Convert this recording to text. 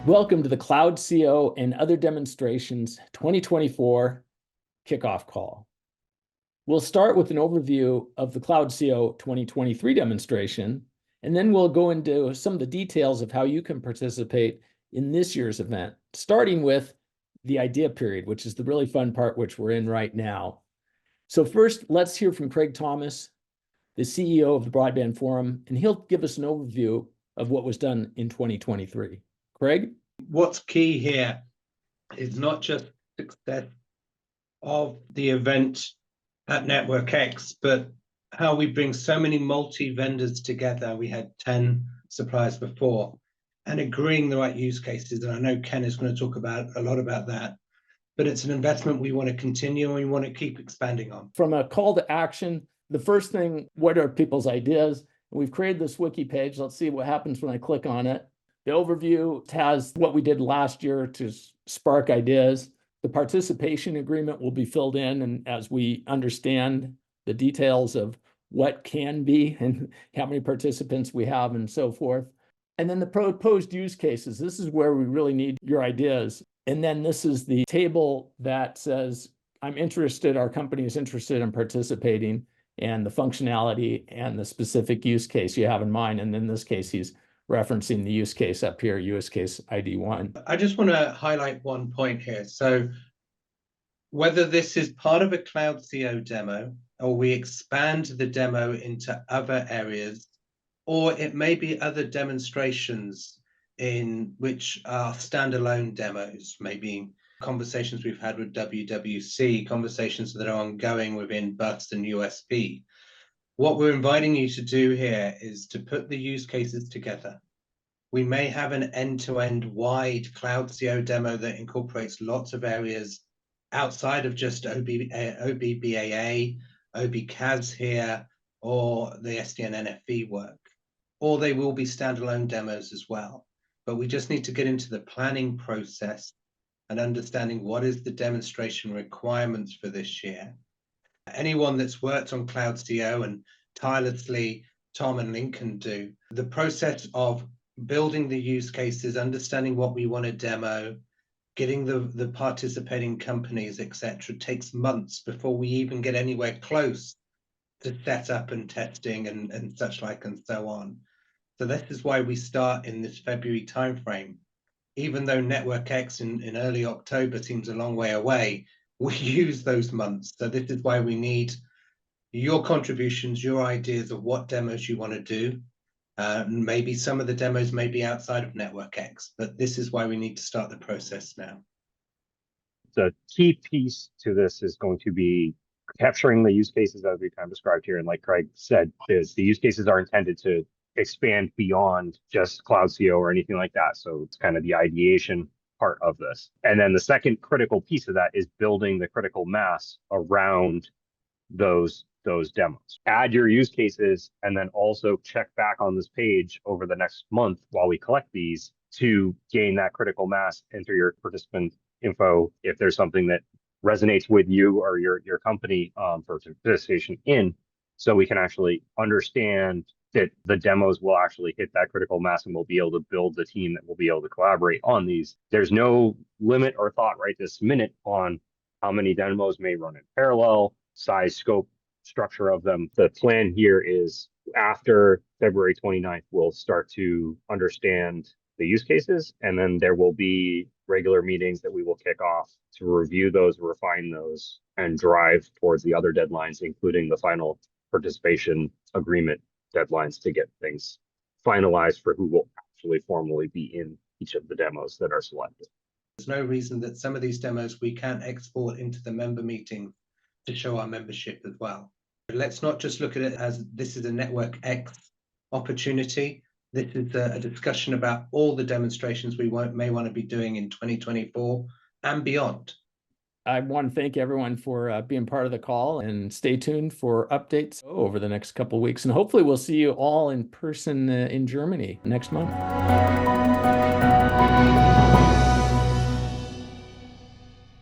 Welcome to the CloudCO and Other Demonstrations 2024 Kickoff Call. We'll start with an overview of the CloudCO 2023 demonstration, and then we'll go into some of the details of how you can participate in this year's event, starting with the idea period, which is the really fun part, which we're in right now. So first, let's hear from Craig Thomas, the CEO of the Broadband Forum, and he'll give us an overview of what was done in 2023. Craig? What's key here is not just success of the event at Network X, but how we bring so many multi-vendors together. We had 10 suppliers before, and agreeing the right use cases. And I know Ken is going to talk about a lot about that, but it's an investment we want to continue and we want to keep expanding on. From a call to action, the first thing, what are people's ideas? We've created this wiki page. Let's see what happens when I click on it. The overview has what we did last year to spark ideas. The participation agreement will be filled in, and as we understand the details of what can be and how many participants we have and so forth. And then the proposed use cases. This is where we really need your ideas. And then this is the table that says, I'm interested, our company is interested in participating, and the functionality and the specific use case you have in mind. And in this case, he's referencing the use case up here, use case ID 1. I just want to highlight one point here. So whether this is part of a CloudCO demo, or we expand the demo into other areas, or it may be other demonstrations in which are standalone demos, maybe conversations we've had with WWC, conversations that are ongoing within Bus and USB. What we're inviting you to do here is to put the use cases together. We may have an end-to-end wide CloudCO demo that incorporates lots of areas outside of just OBBAA, OBCAS here, or the SDN NFV work, or they will be standalone demos as well. But we just need to get into the planning process and understanding what is the demonstration requirements for this year. Anyone that's worked on CloudCO, and tirelessly Tom and Lincoln do, the process of building the use cases, understanding what we want to demo, getting the participating companies, etc., takes months before we even get anywhere close to setup and testing and such like and so on. So this is why we start in this February timeframe. Even though Network X in early October seems a long way away, we use those months. So this is why we need your contributions, your ideas of what demos you want to do. Maybe some of the demos may be outside of Network X, but this is why we need to start the process now. The key piece to this is going to be capturing the use cases as we kind of described here. And like Craig said, the use cases are intended to expand beyond just CloudCO or anything like that. So it's kind of the ideation part of this. And then the second critical piece of that is building the critical mass around those demos. Add your use cases and then also check back on this page over the next month while we collect these to gain that critical mass, enter your participant info if there's something that resonates with you or your company for participation in, so we can actually understand that the demos will actually hit that critical mass and we'll be able to build the team that will be able to collaborate on these. There's no limit or thought right this minute on how many demos may run in parallel, size, scope, structure of them. The plan here is after February 29th, we'll start to understand the use cases, and then there will be regular meetings that we will kick off to review those, refine those, and drive towards the other deadlines, including the final participation agreement deadlines to get things finalized for who will actually formally be in each of the demos that are selected. There's no reason that some of these demos we can't export into the member meeting to show our membership as well. Let's not just look at it as this is a Network X opportunity. This is a discussion about all the demonstrations we may want to be doing in 2024 and beyond. I want to thank everyone for being part of the call, and stay tuned for updates over the next couple of weeks. And hopefully we'll see you all in person in Germany next month.